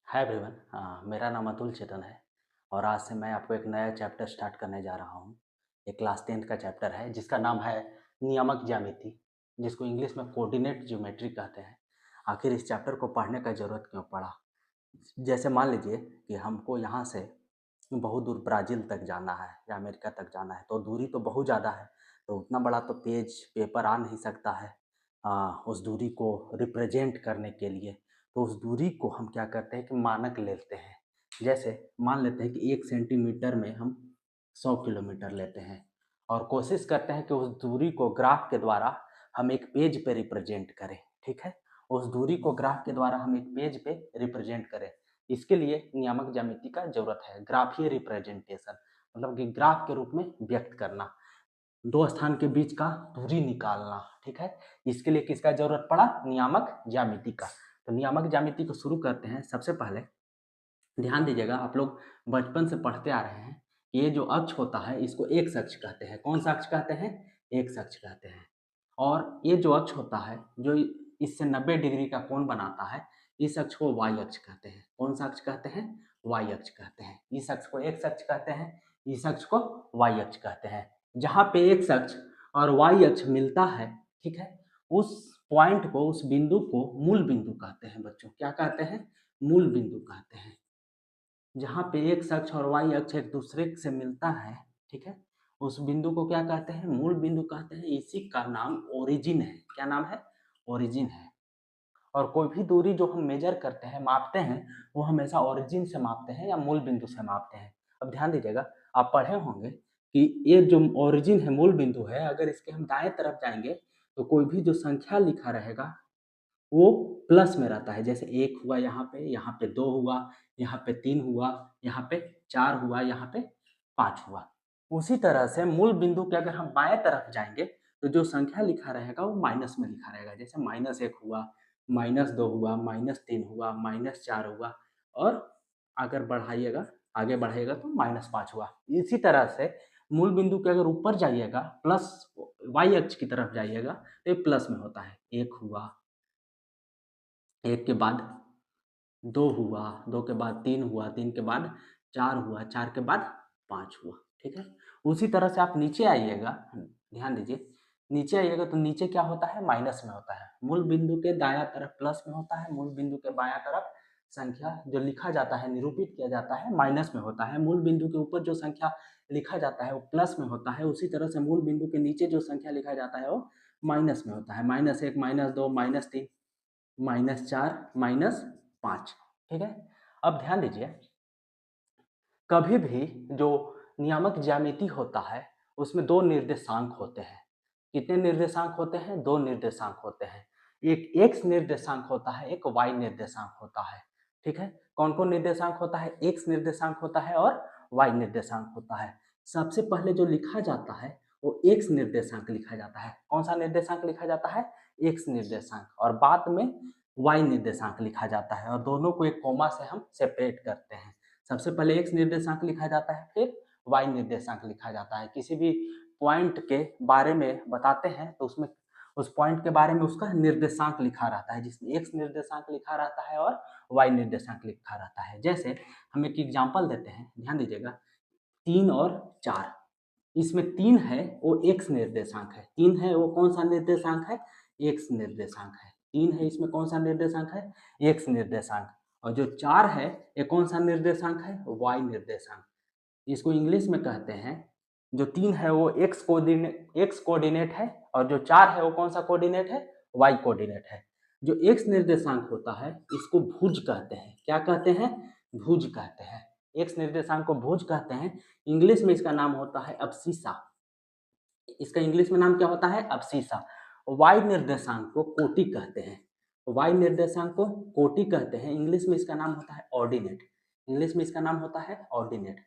Hi everyone, मेरा नाम अतुल चेतन है और आज से मैं आपको एक नया चैप्टर स्टार्ट करने जा रहा हूँ। ये क्लास 10th का चैप्टर है जिसका नाम है नियामक ज्यामिति, जिसको इंग्लिश में कोऑर्डिनेट ज्योमेट्री कहते हैं। आखिर इस चैप्टर को पढ़ने का ज़रूरत क्यों पड़ा? जैसे मान लीजिए कि हमको यहाँ से बहुत दूर ब्राज़ील तक जाना है या अमेरिका तक जाना है, तो दूरी तो बहुत ज़्यादा है, तो उतना बड़ा तो पेपर आ नहीं सकता है उस दूरी को रिप्रेजेंट करने के लिए। तो उस दूरी को हम क्या करते हैं कि मानक लेते हैं। जैसे मान लेते हैं कि 1 सेंटीमीटर में हम 100 किलोमीटर लेते हैं और कोशिश करते हैं कि उस दूरी को ग्राफ के द्वारा हम एक पेज पे रिप्रेजेंट करें, ठीक है? उस दूरी को ग्राफ के द्वारा हम एक पेज पे रिप्रेजेंट करें। इसके लिए नियामक ज्यामिति का जरूरत है, ग्राफीय रिप्रेजेंटेशन, मतलब कि ग्राफ के रूप में व्यक्त करना, दो स्थान के बीच का दूरी निकालना, ठीक है? इसके लिए किसका जरूरत पड़ा? नियामक ज्यामिति का। तो नियामक ज्यामिति को शुरू करते हैं। सबसे पहले ध्यान दीजिएगा, आप लोग बचपन से पढ़ते आ रहे हैं, ये जो अक्ष होता है इसको एक्स अक्ष कहते हैं। कौन सा अक्ष कहते हैं? एक्स अक्ष कहते हैं। और ये जो अक्ष होता है जो इससे 90 डिग्री का कोण बनाता है, इस अक्ष को वाई अक्ष कहते हैं। कौन सा अक्ष कहते हैं? वाई अक्ष कहते हैं। इस अक्ष को एक्स अक्ष कहते हैं, इस अक्ष को वाई अक्ष कहते हैं। जहाँ पे एक्स अक्ष और वाई अक्ष मिलता है, ठीक है, उस पॉइंट को, उस बिंदु को मूल बिंदु कहते हैं। बच्चों क्या कहते हैं? मूल बिंदु कहते हैं। जहाँ पे एक्स अक्ष और वाई अक्ष एक दूसरे से मिलता है, ठीक है, उस बिंदु को क्या कहते हैं? मूल बिंदु कहते हैं। इसी का नाम ओरिजिन है। क्या नाम है? ओरिजिन है। और कोई भी दूरी जो हम मेजर करते हैं, मापते हैं, वो हमेशा ओरिजिन से मापते हैं या मूल बिंदु से मापते हैं। अब ध्यान दीजिएगा, आप पढ़े होंगे कि ये जो ओरिजिन है, मूल बिंदु है, अगर इसके हम दाएं तरफ जाएंगे तो कोई भी जो संख्या लिखा रहेगा वो प्लस में रहता है। जैसे 1 हुआ यहाँ पे 2 हुआ, यहाँ पे 3 हुआ, यहाँ पे 4 हुआ, यहाँ पे 5 हुआ। उसी तरह से मूल बिंदु के अगर हम बाएं तरफ जाएंगे तो जो संख्या लिखा रहेगा वो माइनस में लिखा रहेगा। जैसे -1 हुआ, -2 हुआ, -3 हुआ, -4 हुआ, और अगर बढ़ाइएगा, आगे बढ़ाइएगा तो -5 हुआ। इसी तरह से मूल बिंदु के अगर ऊपर जाइएगा, प्लस वाई अक्ष की तरफ जाइएगा तो ये प्लस में होता है। 1 हुआ, 1 के बाद 2 हुआ, 2 के बाद 3 हुआ, 3 के बाद 4 हुआ, 4 के बाद 5 हुआ, ठीक है? उसी तरह से आप नीचे आइएगा, ध्यान दीजिए, नीचे आइएगा तो नीचे क्या होता है? माइनस में होता है। मूल बिंदु के दायां तरफ प्लस में होता है, मूल बिंदु के बायां तरफ संख्या जो लिखा जाता है, निरूपित किया जाता है, माइनस में होता है। मूल बिंदु के ऊपर जो संख्या लिखा जाता है वो प्लस में होता है। उसी तरह से मूल बिंदु के नीचे जो संख्या लिखा जाता है वो माइनस में होता है। -1, -2, -3, -4, -5, ठीक है? अब ध्यान दीजिए, कभी भी जो नियामक ज्यामिति होता है उसमें दो निर्देशांक होते हैं। कितने निर्देशांक होते हैं? दो निर्देशांक होते हैं। एक एक्स निर्देशांक होता है, एक वाई निर्देशांक होता है, ठीक है? कौन कौन निर्देशांक होता है? एक्स निर्देशांक होता है और वाई निर्देशांक होता है। सबसे पहले जो लिखा जाता है वो एक्स निर्देशांक लिखा जाता है। कौन सा निर्देशांक लिखा जाता है? एक्स निर्देशांक। और बाद में वाई निर्देशांक लिखा जाता है, और दोनों को एक कोमा से हम सेपरेट करते हैं। सबसे पहले एक्स निर्देशांक लिखा जाता है, फिर वाई निर्देशांक लिखा जाता है। किसी भी पॉइंट के बारे में बताते हैं तो उसमें उस पॉइंट के बारे में उसका निर्देशांक लिखा रहता है, जिसमें एक्स निर्देशांक लिखा रहता है और वाई निर्देशांक लिखा रहता है। जैसे हम एक एग्जांपल देते हैं, ध्यान दीजिएगा, 3 और 4, इसमें 3 है वो एक्स निर्देशांक है। 3 है वो कौन सा निर्देशांक है? एक्स निर्देशांक है। 3 है, इसमें कौन सा निर्देशांक है? एक्स निर्देशांक। और जो 4 है ये कौन सा निर्देशांक है? वाई निर्देशांक। इसको इंग्लिश में कहते हैं, जो 3 है वो एक्स कोऑर्डिनेट है, और जो 4 है वो कौन सा कोऑर्डिनेट है? वाई कोऑर्डिनेट है। जो एक्स निर्देशांक होता है इसको भुज कहते हैं। क्या कहते हैं? भुज कहते हैं। एक्स निर्देशांक को भुज कहते हैं। इंग्लिश में इसका नाम होता है अब्सिसा। इसका इंग्लिश में नाम क्या होता है? अब्सिसा। वाई निर्देशांक को कोटि कहते हैं। वाई निर्देशांक को कोटि कहते हैं। इंग्लिश में इसका नाम होता है ऑर्डिनेट। इंग्लिश में इसका नाम होता है ऑर्डिनेट,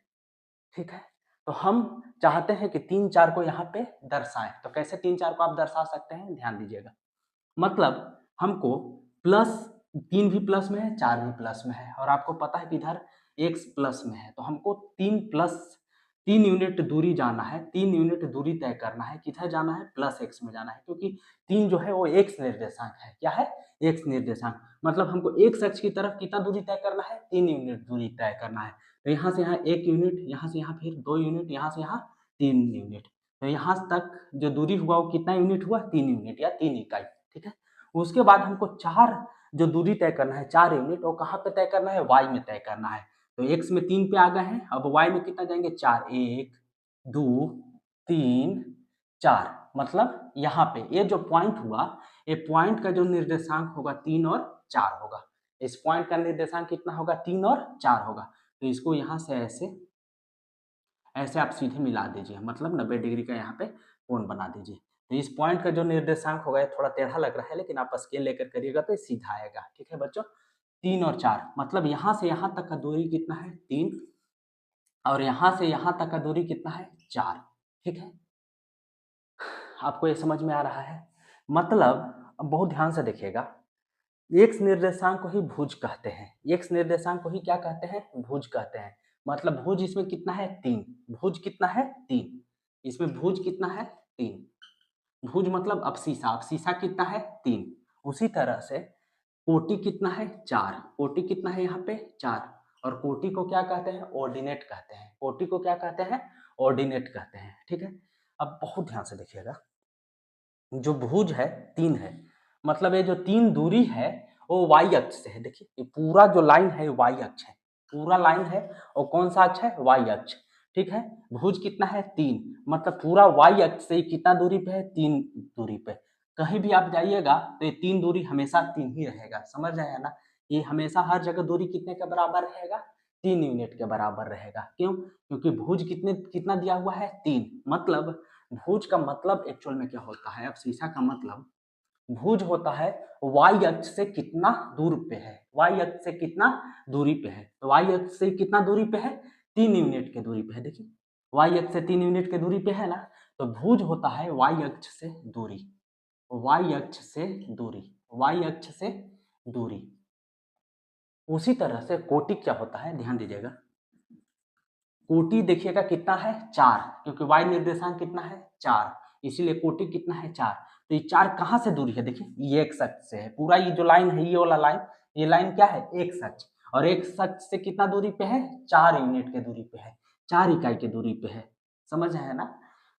ठीक है? तो हम चाहते हैं कि 3 4 को यहाँ पे दर्शाएं, तो कैसे 3 4 को आप दर्शा सकते हैं? ध्यान दीजिएगा, मतलब हमको प्लस, 3 भी प्लस में है, 4 भी प्लस में है, और आपको पता है कि इधर x प्लस में है, तो हमको 3 प्लस 3 यूनिट दूरी जाना है, 3 यूनिट दूरी तय करना है, किधर जाना है, प्लस एक्स में जाना है, क्योंकि 3 जो है वो एक्स निर्देशांक है। क्या है, एक्स निर्देशांक। मतलब हमको एक्स अक्ष की तरफ कितना दूरी तय करना है, 3 यूनिट दूरी तय करना है। तो यहाँ से यहाँ 1 यूनिट, यहाँ से यहाँ फिर 2 यूनिट, यहाँ से यहाँ 3 यूनिट। तो यहाँ तक जो दूरी हुआ वो कितना यूनिट हुआ, 3 यूनिट या 3 इकाई। ठीक है, उसके बाद हमको 4 जो दूरी तय करना है, 4 यूनिट, वो कहाँ पे तय करना है, वाई में तय करना है। तो एक्स में 3 पे आ गए हैं, अब वाई में कितना जाएंगे, 4, 1 2 3 4। मतलब यहाँ पे ये जो पॉइंट हुआ, ये पॉइंट का जो निर्देशांक होगा 3 और 4 होगा। इस पॉइंट का निर्देशांक कितना होगा, 3 और 4 होगा। तो इसको यहाँ से ऐसे ऐसे आप सीधे मिला दीजिए, मतलब 90 डिग्री का यहाँ पे कोण बना दीजिए। तो इस पॉइंट का जो निर्देशांक होगा, ये थोड़ा टेढ़ा लग रहा है, लेकिन आप स्केल लेकर करिएगा तो ये सीधा आएगा। ठीक है बच्चों, 3 और 4, मतलब यहाँ से यहाँ तक का दूरी कितना है, 3, और यहाँ से यहाँ तक का दूरी कितना है, 4। ठीक है, आपको ये समझ में आ रहा है। मतलब अब बहुत ध्यान से देखिएगा, एक्स निर्देशांक को ही भुज कहते हैं। एक्स निर्देशांक को ही क्या कहते हैं, भुज कहते हैं। मतलब भुज इसमें कितना है, 3। भुज कितना है, 3। इसमें भुज कितना है, 3। भुज मतलब अपसीसा, अपसीसा कितना है, 3। उसी तरह से कोटि कितना है, 4। कोटि कितना है यहाँ पे, 4। और कोटि को क्या कहते हैं, ऑर्डिनेट कहते हैं। कोटि को क्या कहते हैं, ऑर्डिनेट कहते हैं। ठीक है, अब बहुत ध्यान से देखिएगा, जो भुज है 3 है, मतलब ये जो 3 दूरी है वो वाई अक्ष से है। देखिए ये पूरा जो लाइन है वाई अक्ष है, पूरा लाइन है, और कौन सा अक्ष है, वाई अक्ष। ठीक है, भुज कितना है, 3, मतलब पूरा वाई अक्ष से कितना दूरी पे है, 3 दूरी पे। कहीं भी आप जाइएगा तो ये 3 दूरी हमेशा 3 ही रहेगा, समझ रहे हैं ना। ये हमेशा हर जगह दूरी कितने के बराबर रहेगा, 3 यूनिट के बराबर रहेगा। क्यों, क्योंकि भुज कितना दिया हुआ है, 3। मतलब भुज का मतलब एक्चुअल में क्या होता है, अब शीशा का मतलब भुज होता है वाई अक्ष से कितना दूर पे है, वाई अक्ष से कितना दूरी पे है। तो वाई अक्ष से कितना दूरी पे है, 3 यूनिट के दूरी पे है। देखिए वाई अक्ष से 3 यूनिट के दूरी पे है ना, तो भुज होता है वाई अक्ष से दूरी, वाई अक्ष से दूरी, वाई अक्ष से दूरी। उसी तरह से कोटि क्या होता है, ध्यान दीजिएगा, कोटि देखिएगा कितना है, 4, क्योंकि वाई निर्देशांक कितना है, 4, इसीलिए कोटि कितना है, 4। तो ये 4 कहाँ से दूरी है, देखिए ये एक्स अक्ष से है। पूरा ये जो लाइन है, ये वाला लाइन, ये लाइन क्या है, एक्स अक्ष, और एक्स अक्ष से कितना दूरी पे है, 4 यूनिट के दूरी पे है, 4 इकाई के दूरी पे है, समझ रहे हैं ना।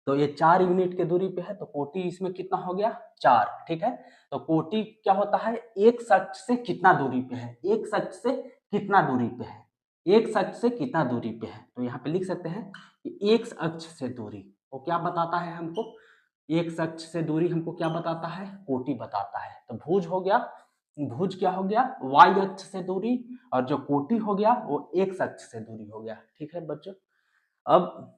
तो ये 4 यूनिट के दूरी पे है, तो कोटि इसमें कितना हो गया, 4। ठीक है, तो कोटि क्या होता है, एक अक्ष से कितना दूरी पे है, एक अक्ष से कितना दूरी पे है, एक अक्ष से कितना दूरी पे है। तो यहाँ पे लिख सकते हैं कि एक अक्ष से दूरी वो क्या बताता है हमको, एक अक्ष से दूरी हमको क्या बताता है, कोटि बताता है। तो भुज हो गया, भुज क्या हो गया, वाई अक्ष से दूरी, और जो कोटि हो गया वो एक अक्ष से दूरी हो गया। ठीक है बच्चों, अब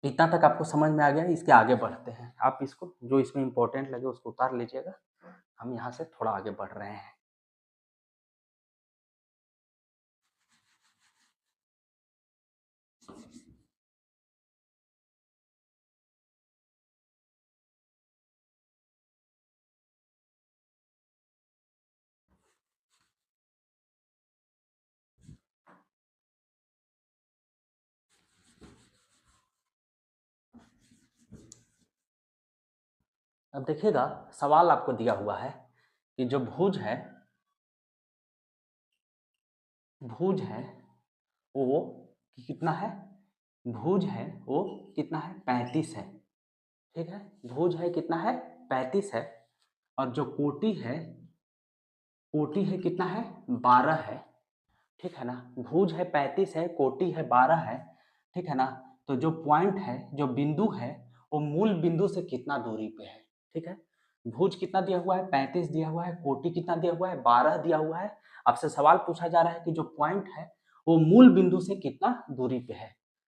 इतना तक आपको समझ में आ गया, इसके आगे बढ़ते हैं। आप इसको जो इसमें इंपॉर्टेंट लगे उसको उतार लीजिएगा, हम यहाँ से थोड़ा आगे बढ़ रहे हैं। अब देखिएगा, सवाल आपको दिया हुआ है कि जो भुज है, भुज है वो कितना है, भुज है वो कितना है, 35 है। ठीक है, भुज है कितना है, 35 है। और जो कोटि है, कोटि है कितना है, 12 है। ठीक है ना, भुज है 35 है, कोटि है 12 है। ठीक है ना, तो जो पॉइंट है, जो बिंदु है, वो मूल बिंदु से कितना दूरी पे है। ठीक है, भुज कितना दिया हुआ है, 35 दिया हुआ है, कोटि कितना दिया हुआ है, 12 दिया हुआ है। आपसे सवाल पूछा जा रहा है कि जो पॉइंट है वो मूल बिंदु से कितना दूरी पे है।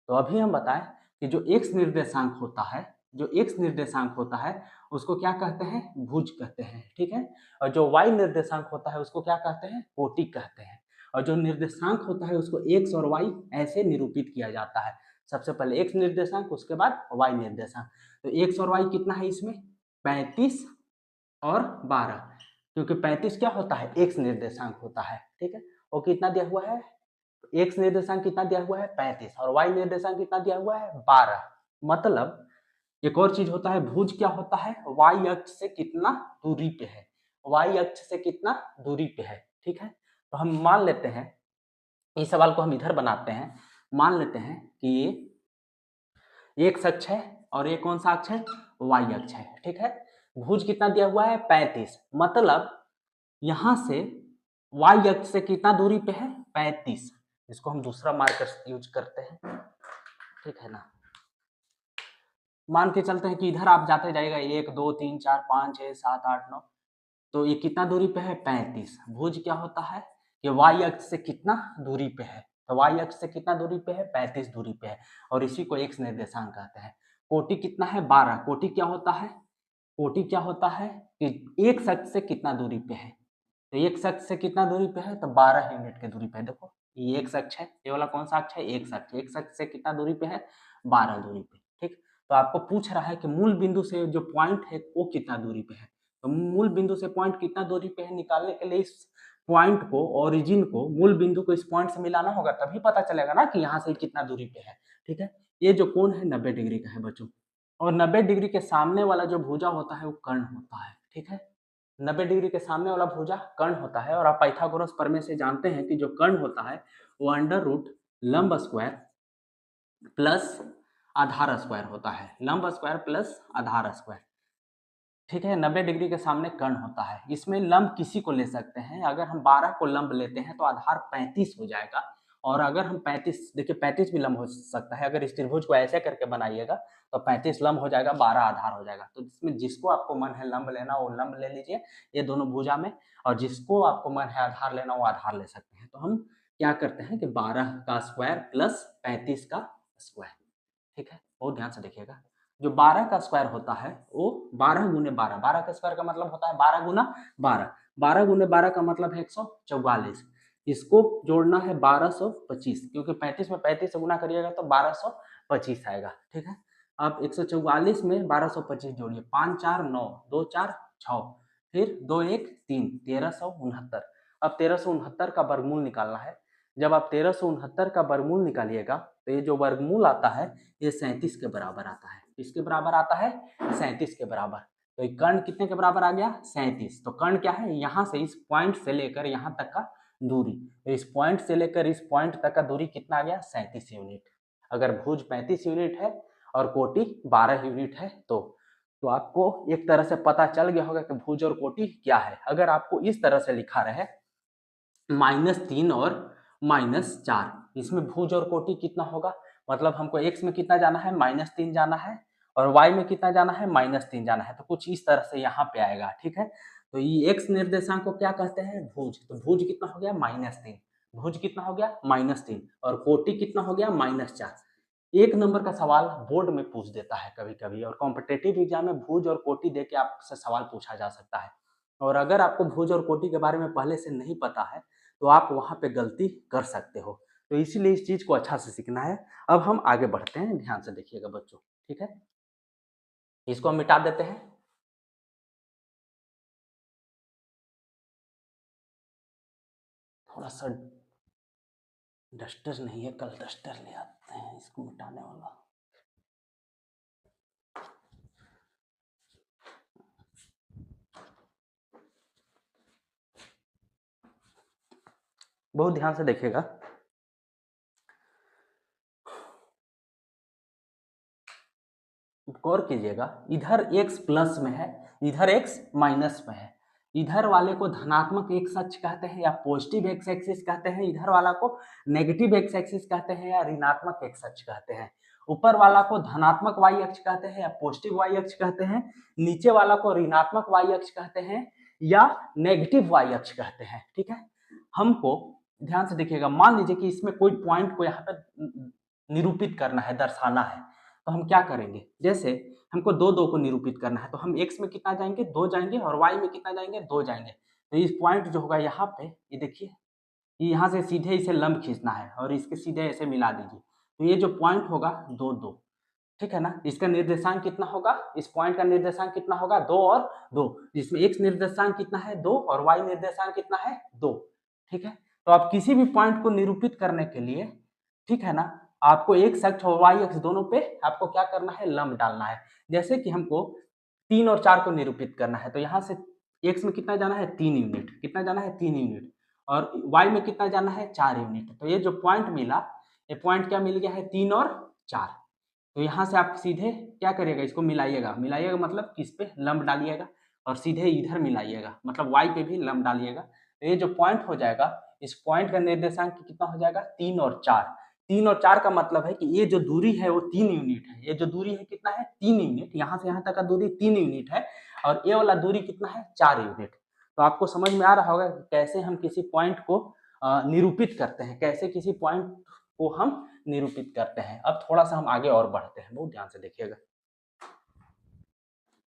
तो अभी हम बताएं कि जो एक्स निर्देशांक होता है, जो एक्स निर्देशांक होता है उसको क्या कहते हैं, भुज कहते हैं। ठीक है, और जो वाई निर्देशांक होता है उसको क्या कहते हैं, कोटि कहते हैं। और जो निर्देशांक होता है उसको एक्स और वाई ऐसे निरूपित किया जाता है, सबसे पहले एक्स निर्देशांक, उसके बाद वाई निर्देशांक। तो एक्स और वाई कितना है इसमें, 35 और 12, क्योंकि 35 क्या होता है, एक्स निर्देशांक होता है। ठीक है, वो कितना दिया हुआ है, एक्स निर्देशांक कितना दिया हुआ है 35 और वाई निर्देशांक कितना दिया हुआ है 12। मतलब एक और चीज होता है, भुज क्या होता है, वाई अक्ष से कितना दूरी पे है, वाई अक्ष से कितना दूरी पे है। ठीक है, तो हम मान लेते हैं, इस सवाल को हम इधर बनाते हैं, मान लेते हैं कि ये एक्स अक्ष है और ये कौन सा अक्ष है, वाई अक्ष है। ठीक है, भुज कितना दिया हुआ है 35, मतलब यहां से वाई अक्ष से कितना दूरी पे है 35। इसको हम दूसरा मार्कर यूज करते हैं, ठीक है ना। मान के चलते हैं कि इधर आप जाते जाएगा 1 2 3 4 5 6 7 8 9, तो ये कितना दूरी पे है 35। भुज क्या होता है कि वाई अक्ष से कितना दूरी पे है, तो वाई अक्ष से कितना दूरी पे है 35 दूरी पे है, और इसी को एक्स निर्देशांक कहते हैं। कोटि कितना है 12। कोटि क्या होता है, कोटि क्या होता है कि एक अक्ष से कितना दूरी पे है, तो एक अक्ष से कितना दूरी पे है, तो 12 यूनिट के दूरी पे है। देखो ये एक अक्ष है, ये वाला कौन सा अक्ष है, एक अक्ष। एक अक्ष से कितना दूरी पे है 12 दूरी पे। ठीक, तो आपको पूछ रहा है कि मूल बिंदु से जो पॉइंट है वो कितना दूरी पे है, तो मूल बिंदु से पॉइंट कितना दूरी पे है निकालने के लिए इस पॉइंट को, ओरिजिन को, मूल बिंदु को इस पॉइंट से मिलाना होगा, तभी पता चलेगा ना कि यहाँ से कितना दूरी पे है। ठीक है, ये जो कोण है 90 डिग्री का है बच्चों, और 90 डिग्री के सामने वाला जो भुजा होता है वो कर्ण होता है। ठीक है, 90 डिग्री के सामने वाला भुजा कर्ण होता है, और आप पाइथागोरस प्रमेय से जानते हैं कि जो कर्ण होता है वो अंडर रूट लंब स्क्वायर प्लस आधार स्क्वायर होता है, लंब स्क्वायर प्लस आधार स्क्वायर। ठीक है, 90 डिग्री के सामने कर्ण होता है, इसमें लंब किसी को ले सकते हैं। अगर हम 12 को लंब लेते हैं तो आधार 35 हो जाएगा, और अगर हम 35, देखिए 35 भी लंब हो सकता है, अगर इस त्रिभुज को ऐसे करके बनाइएगा तो 35 लंब हो जाएगा, 12 आधार हो जाएगा। तो इसमें जिसको आपको मन है लंब लेना वो लंब ले लीजिए ये दोनों भुजा में, और जिसको आपको मन है आधार लेना वो आधार ले सकते हैं। तो हम क्या करते हैं कि 12 का स्क्वायर प्लस 35 का स्क्वायर। ठीक है, बहुत ध्यान से देखिएगा, जो 12 का स्क्वायर होता है वो 12 गुने 12, 12 का स्क्वायर का मतलब होता है 12 गुना 12, 12 गुने 12 का मतलब है 144। इसको जोड़ना है 1225, क्योंकि 35 में 35 से गुना करिएगा तो 1225 आएगा। ठीक है, अब 144 में 1225 जोड़िए, 5 4 9, 2 4 6, फिर 2 1 3, 1369। अब 1369 का वर्गमूल निकालना है। जब आप 1369 का वर्गमूल निकालिएगा तो ये जो वर्गमूल आता है ये 37 के बराबर आता है। किसके बराबर आता है, 37 के बराबर। तो ये कर्ण कितने के बराबर आ गया 37। तो कर्ण क्या है, यहाँ से इस पॉइंट से लेकर यहाँ तक का दूरी, तो इस पॉइंट से लेकर इस पॉइंट तक का दूरी कितना आ गया 37 यूनिट। अगर भुज 35 यूनिट है और कोटि 12 यूनिट है तो आपको एक तरह से पता चल गया होगा कि भुज और कोटि क्या है। अगर आपको इस तरह से लिखा रहे -3 और -4, इसमें भुज और कोटि कितना होगा, मतलब हमको x में कितना जाना है -3 जाना है, और y में कितना जाना है -3 जाना है, तो कुछ इस तरह से यहाँ पे आएगा। ठीक है, तो ये x निर्देशांक को क्या कहते हैं, भुज। तो भुज कितना हो गया -3, भुज कितना हो गया -3, और कोटि कितना हो गया -4। एक नंबर का सवाल बोर्ड में पूछ देता है कभी कभी, और कॉम्पिटेटिव एग्जाम में भुज और कोटि दे के आपसे सवाल पूछा जा सकता है। और अगर आपको भुज और कोटि के बारे में पहले से नहीं पता है तो आप वहाँ पे गलती कर सकते हो, तो इसीलिए इस चीज़ को अच्छा से सीखना है। अब हम आगे बढ़ते हैं, ध्यान से देखिएगा बच्चों। ठीक है, इसको हम मिटा देते हैं। थोड़ा सा डस्टर नहीं है, कल डस्टर ले आते हैं इसको मिटाने वाला। बहुत ध्यान से देखिएगा, गौर कीजिएगा, इधर x प्लस में है, इधर x माइनस में है। इधर वाले को धनात्मक एक्स अक्ष कहते हैं या पॉजिटिव एक्स एक्सिस कहते हैं, इधर वाला को नेगेटिव एक्स एक्सिस कहते हैं या ऋणात्मक एक्स अक्ष कहते हैं। ऊपर वाला को धनात्मक वाई अक्ष कहते हैं या पॉजिटिव वाई अक्ष कहते हैं, नीचे वाला को ऋणात्मक वाई अक्ष कहते हैं या नेगेटिव वाई अक्ष कहते हैं। ठीक है, हमको ध्यान से देखिएगा, मान लीजिए कि इसमें कोई पॉइंट को यहाँ पे निरूपित करना है, दर्शाना है, तो हम क्या करेंगे, जैसे हमको 2 2 को निरूपित करना है तो हम x में कितना जाएंगे 2 जाएंगे, और y में कितना जाएंगे 2 जाएंगे। तो इस पॉइंट जो होगा यहाँ पे, ये देखिए, यहाँ से सीधे इसे लंब खींचना है और इसके सीधे ऐसे मिला दीजिए, तो ये जो पॉइंट होगा 2 2। ठीक है ना, इसका निर्देशांक कितना होगा, इस पॉइंट का निर्देशांक कितना होगा 2 और 2, जिसमें x निर्देशांक कितना है 2 और y निर्देशांक कितना है 2। ठीक है, तो आप किसी भी पॉइंट को निरूपित करने के लिए, ठीक है ना, आपको एक्स अक्ष और वाई अक्ष दोनों पे आपको क्या करना है, लंब डालना है। जैसे कि हमको 3 और 4 को निरूपित करना है, तो यहाँ से एक्स में कितना जाना है, 3 यूनिट, कितना जाना है, 3 यूनिट, और वाई में कितना जाना है, 4 यूनिट। तो ये जो पॉइंट मिला, ये पॉइंट क्या मिल गया है, 3 और 4। तो यहाँ से आप सीधे क्या करिएगा, इसको मिलाइएगा, मिलाइएगा मतलब किस पे, लंब डालिएगा, और सीधे इधर मिलाइएगा, मतलब वाई पे भी लंब डालिएगा। तो ये जो पॉइंट हो जाएगा, इस पॉइंट का निर्देशांक कितना हो जाएगा, 3 और 4। 3 और 4 का मतलब है कि ये जो दूरी है वो 3 यूनिट है, ये जो दूरी है कितना है, 3 यूनिट, यहाँ से यहाँ तक का दूरी 3 यूनिट है, और ये वाला दूरी कितना है, 4 यूनिट। तो आपको समझ में आ रहा होगा कि कैसे हम किसी पॉइंट को निरूपित करते हैं, कैसे किसी पॉइंट को हम निरूपित करते हैं। अब थोड़ा सा हम आगे और बढ़ते हैं, बहुत ध्यान से देखिएगा,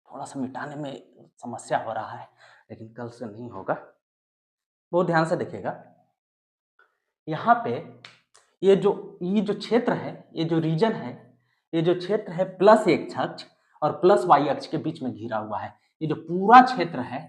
थोड़ा सा मिटाने में समस्या हो रहा है, लेकिन कल से नहीं होगा, बहुत ध्यान से देखिएगा। यहाँ पे ये जो क्षेत्र है, ये जो रीजन है, ये जो क्षेत्र है प्लस एक्स अक्ष और प्लस वाई अक्ष के बीच में घिरा हुआ है। ये जो पूरा क्षेत्र है,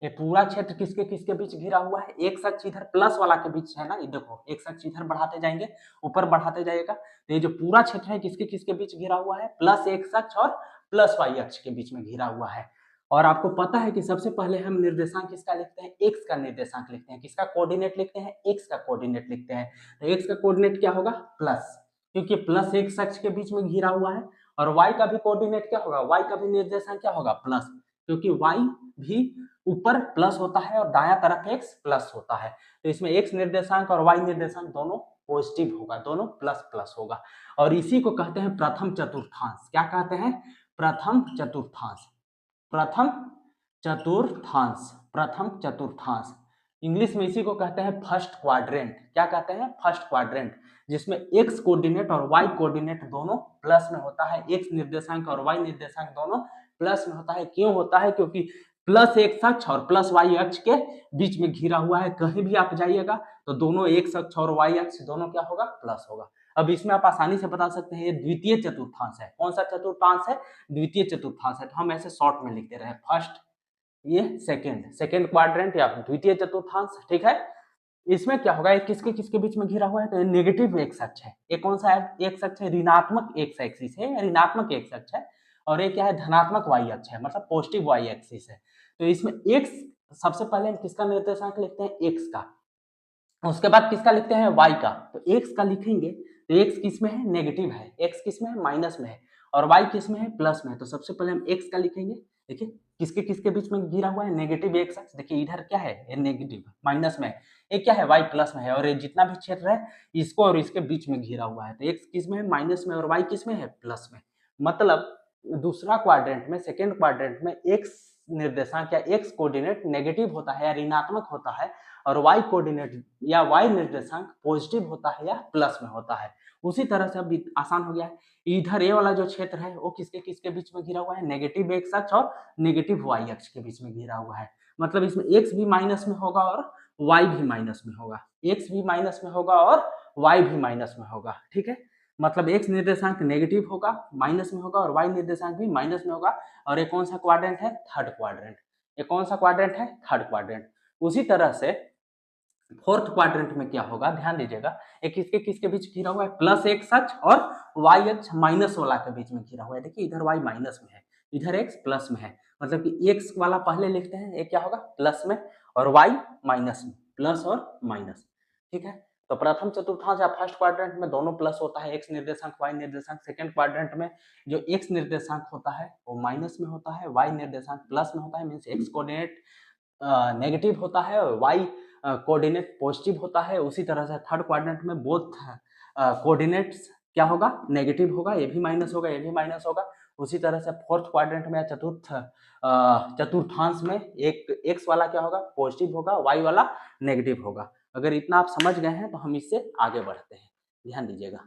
ये पूरा क्षेत्र किसके किसके बीच घिरा हुआ है, एक्स अक्ष इधर प्लस वाला के बीच है ना, ये देखो एक्स अक्ष इधर बढ़ाते जाएंगे, ऊपर बढ़ाते जाएगा, तो ये जो पूरा क्षेत्र है किसके किसके बीच घिरा हुआ है, प्लस एक्स अक्ष और प्लस वाई अक्ष के बीच में घिरा हुआ है। और आपको पता है कि सबसे पहले हम निर्देशांक किसका लिखते हैं, एक्स का निर्देशांक लिखते हैं, किसका कोऑर्डिनेट लिखते हैं, एक्स का कोऑर्डिनेट लिखते हैं। तो एक्स का कोऑर्डिनेट क्या होगा, प्लस, क्योंकि प्लस एक्स अक्ष के बीच में घिरा हुआ है, और वाई का भी कोऑर्डिनेट क्या होगा, वाई का भी निर्देशांक क्या होगा, प्लस, क्योंकि वाई भी ऊपर प्लस होता है और दायां तरफ एक्स प्लस होता है। तो इसमें एक्स निर्देशांक और वाई निर्देशांक दोनों पॉजिटिव होगा, दोनों प्लस प्लस होगा, और इसी को कहते हैं प्रथम चतुर्थांश। क्या कहते हैं, प्रथम चतुर्थांश, प्रथम चतुर्थांश, प्रथम चतुर्थांश। इंग्लिश में इसी को कहते हैं फर्स्ट क्वाड्रेंट। क्या कहते हैं, फर्स्ट क्वाड्रेंट, जिसमें एक्स कोऑर्डिनेट और वाई कोऑर्डिनेट दोनों प्लस में होता है, एक्स निर्देशांक और वाई निर्देशांक दोनों प्लस में होता है। क्यों होता है, क्योंकि प्लस एक्स अक्ष और प्लस वाई अक्ष के बीच में घिरा हुआ है। कहीं भी आप जाइएगा तो दोनों एक्स अक्ष और वाई अक्ष दोनों क्या होगा, प्लस होगा। अब इसमें आप आसानी से बता सकते हैं ये द्वितीय चतुर्थांश है। कौन सा चतुर्थांश है, द्वितीय चतुर्थांश है। तो हम ऐसे शॉर्ट में लिखते रहे, फर्स्ट, ये सेकंड क्वाड्रेंट या द्वितीय चतुर्थांश, ठीक है। इसमें क्या होगा, किसके किसके बीच में घिरा हुआ है, तो नेगेटिव एक्स अक्ष है। ये कौन सा एक्स अक्ष है, ऋणात्मक एक्स एक्सिस है, ऋणात्मक एक्स अक्ष है, और ये क्या है, धनात्मक वाई अक्ष है, मतलब पॉजिटिव वाई एक्सिस है। तो इसमें एक्स, सबसे पहले हम किसका निर्देशांक लिखते हैं, एक्स का, उसके बाद किसका लिखते हैं, वाई का। तो एक्स का लिखेंगे तो एक्स किस में है, नेगेटिव है, एक्स किस में है, माइनस में है, और वाई किस में है, प्लस में है। तो सबसे पहले हम एक्स का लिखेंगे। देखिए किसके किसके बीच में घिरा हुआ है, नेगेटिव एक्स अक्ष। देखिए इधर क्या है, ये नेगेटिव माइनस में है, ये क्या है, वाई प्लस में है, और ये जितना भी क्षेत्र है इसको और इसके बीच में घिरा हुआ है। तो एक्स किस में है, माइनस में, और वाई किस में है, प्लस में। मतलब दूसरा क्वाड्रेंट में, सेकेंड क्वाड्रेंट में एक्स निर्देशांक या एक्स कोऑर्डिनेट नेगेटिव होता है या ऋणात्मक होता है, और वाई कोऑर्डिनेट या वाई निर्देशांक पॉजिटिव होता है या प्लस में होता है। उसी तरह से अब आसान हो गया है, इधर ए वाला जो क्षेत्र है वो किसके किसके बीच में घिरा हुआ है, नेगेटिव एक्स अक्ष और नेगेटिव वाई अक्ष के बीच में घिरा हुआ है। मतलब इसमें एक्स भी माइनस में होगा और वाई भी माइनस में होगा, एक्स भी माइनस में होगा और वाई भी माइनस में होगा, ठीक है। मतलब एक्स निर्देशांक नेगेटिव होगा, माइनस में होगा, और वाई निर्देशांक भी माइनस में होगा। और ये कौन सा क्वाड्रेंट है, थर्ड क्वाड्रेंट। ये कौन सा क्वाड्रेंट है, थर्ड क्वाड्रेंट। उसी तरह से फोर्थ क्वाड्रेंट में क्या होगा, ध्यान दीजिएगा, एक किसके किसके बीच घिरा हुआ है, प्लस एक्स अक्ष और वाई अक्ष माइनस वाला के बीच में घिरा हुआ है। देखिए इधर वाई माइनस में है, इधर एक्स प्लस में है, मतलब कि एक्स वाला पहले लिखते हैं, एक क्या होगा, प्लस में, और वाई माइनस में, प्लस और माइनस, ठीक है। तो प्रथम चतुर्थांश या फर्स्ट क्वाड्रेंट में दोनों प्लस होता है, एक्स निर्देशांक वाई निर्देशांक। सेकंड क्वाड्रेंट में जो एक्स निर्देशांक होता है वो माइनस में होता है, वाई निर्देशांक प्लस में होता है, मीन्स एक्स कोऑर्डिनेट नेगेटिव होता है और वाई कोऑर्डिनेट पॉजिटिव होता है। उसी तरह से थर्ड क्वाड्रेंट में बोथ कोऑर्डिनेट्स क्या होगा, नेगेटिव होगा, ये भी माइनस होगा, ये भी माइनस होगा। उसी तरह से फोर्थ क्वाड्रेंट में या चतुर्थांश में एक एक्स वाला क्या होगा, पॉजिटिव होगा, वाई वाला नेगेटिव होगा। अगर इतना आप समझ गए हैं तो हम इससे आगे बढ़ते हैं, ध्यान दीजिएगा।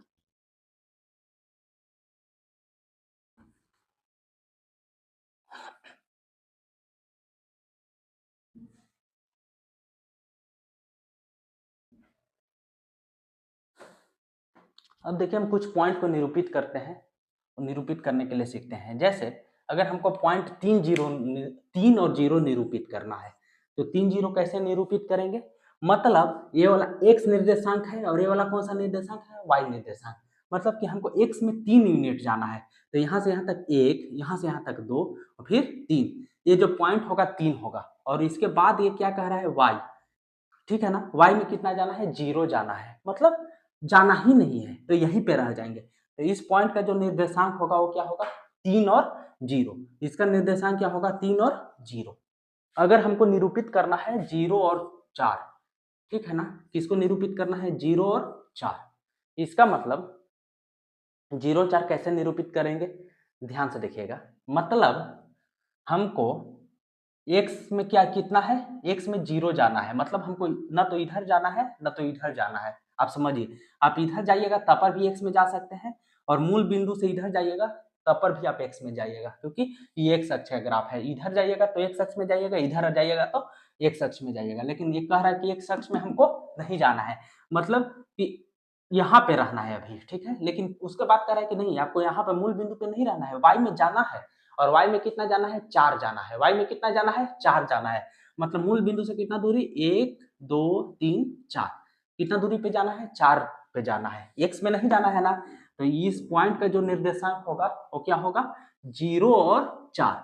अब देखिए हम कुछ पॉइंट को निरूपित करते हैं, निरूपित करने के लिए सीखते हैं। जैसे अगर हमको पॉइंट 3 और 0 निरूपित करना है तो 3 0 कैसे निरूपित करेंगे, मतलब ये वाला x निर्देशांक है और ये वाला कौन सा निर्देशांक है, y निर्देशांक। मतलब कि हमको x में 3 यूनिट जाना है, तो यहाँ से यहाँ तक 1, यहाँ से यहाँ तक 2 और फिर 3। ये जो पॉइंट होगा 3 होगा, और इसके बाद ये क्या कह रहा है, y, ठीक है ना। y में कितना जाना है, 0 जाना है, मतलब जाना ही नहीं है, तो यहीं पे रह जाएंगे। तो इस पॉइंट का जो निर्देशांक होगा वो क्या होगा, 3 और 0। इसका निर्देशांक क्या होगा, 3 और 0। अगर हमको निरूपित करना है 0 और 4, ठीक है ना, किसको निरूपित करना है, 0 और 4। इसका मतलब 0 4 कैसे निरूपित करेंगे, ध्यान से देखिएगा। मतलब हमको x में क्या कितना है, x में 0 जाना है, मतलब हमको ना तो इधर जाना है ना तो इधर जाना है। आप समझिए, आप इधर जाइएगा तब पर भी x में जा सकते हैं, और मूल बिंदु से इधर जाइएगा तब पर भी आप x में जाइएगा, क्योंकि ये x अक्ष का ग्राफ है। इधर जाइएगा तो x अक्ष में जाइएगा, इधर जाइएगा तो x अक्ष में जाइएगा। लेकिन ये कह रहा है कि x अक्ष में हमको नहीं जाना है, मतलब कि यहाँ पे रहना है अभी, ठीक है। लेकिन उसके बाद कह रहा है कि नहीं, आपको यहाँ पे मूल बिंदु पे नहीं रहना है, y में जाना है। और y में कितना जाना है, 4 जाना है। y में कितना जाना है, 4 जाना है। मतलब मूल बिंदु से कितना दूरी, 1 2 3 4, कितना दूरी पे जाना है, 4 पे जाना है, x में नहीं जाना है ना। तो इस पॉइंट का जो निर्देशांक होगा वो क्या होगा, 0 और 4।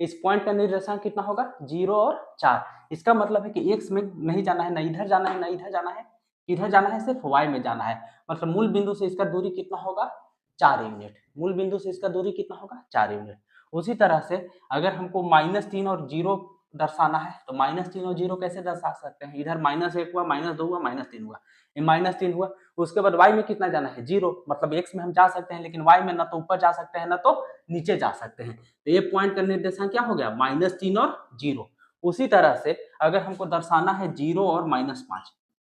इस पॉइंट का निर्देशांक कितना होगा, 0 और 4। इसका मतलब है कि x में नहीं जाना है, ना इधर जाना है ना इधर जाना है, किधर जाना है, सिर्फ y में जाना है। मतलब मूल बिंदु से इसका दूरी कितना होगा, 4 यूनिट। मूल बिंदु से इसका दूरी कितना होगा, 4 यूनिट। उसी तरह से अगर हमको -3 और 0 दर्शाना है, तो -3 और 0 कैसे दर्शा सकते हैं, इधर -1 हुआ, -2 हुआ, -3 हुआ, ये -3 हुआ। उसके बाद y में कितना जाना है, 0। मतलब x में हम जा सकते हैं, लेकिन y में ना तो ऊपर जा सकते हैं ना तो नीचे जा सकते हैं। तो ये पॉइंट का निर्देशांक क्या हो गया, -3 और 0। उसी तरह से अगर हमको दर्शाना है 0 और -5,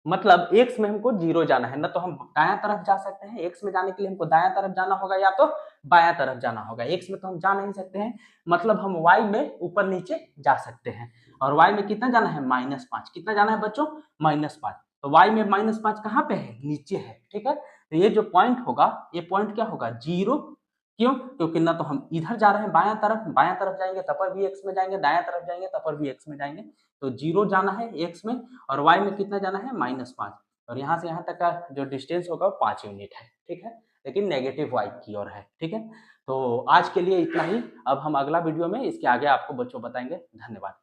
मतलब x में हमको 0 जाना है, ना तो हम दायां तरफ जा सकते हैं, x में जाने के लिए हमको दायां तरफ जाना होगा या तो बायां तरफ जाना होगा। x में तो हम जा नहीं सकते हैं, मतलब हम y में ऊपर नीचे जा सकते हैं। और y में कितना जाना है, -5। कितना जाना है बच्चों, -5। तो y में -5 कहाँ पे है, नीचे है, ठीक है। तो ये जो पॉइंट होगा, ये पॉइंट क्या होगा, 0। क्यों, क्योंकि ना तो हम इधर जा रहे हैं बायां तरफ जाएंगे तब पर भी x में जाएंगे, दायां तरफ जाएंगे तब पर भी x में जाएंगे। तो 0 जाना है x में, और y में कितना जाना है, -5। और यहाँ से यहाँ तक का जो डिस्टेंस होगा वो 5 यूनिट है, ठीक है। लेकिन नेगेटिव y की ओर है, ठीक है। तो आज के लिए इतना ही। अब हम अगला वीडियो में इसके आगे आपको बच्चों बताएंगे। धन्यवाद।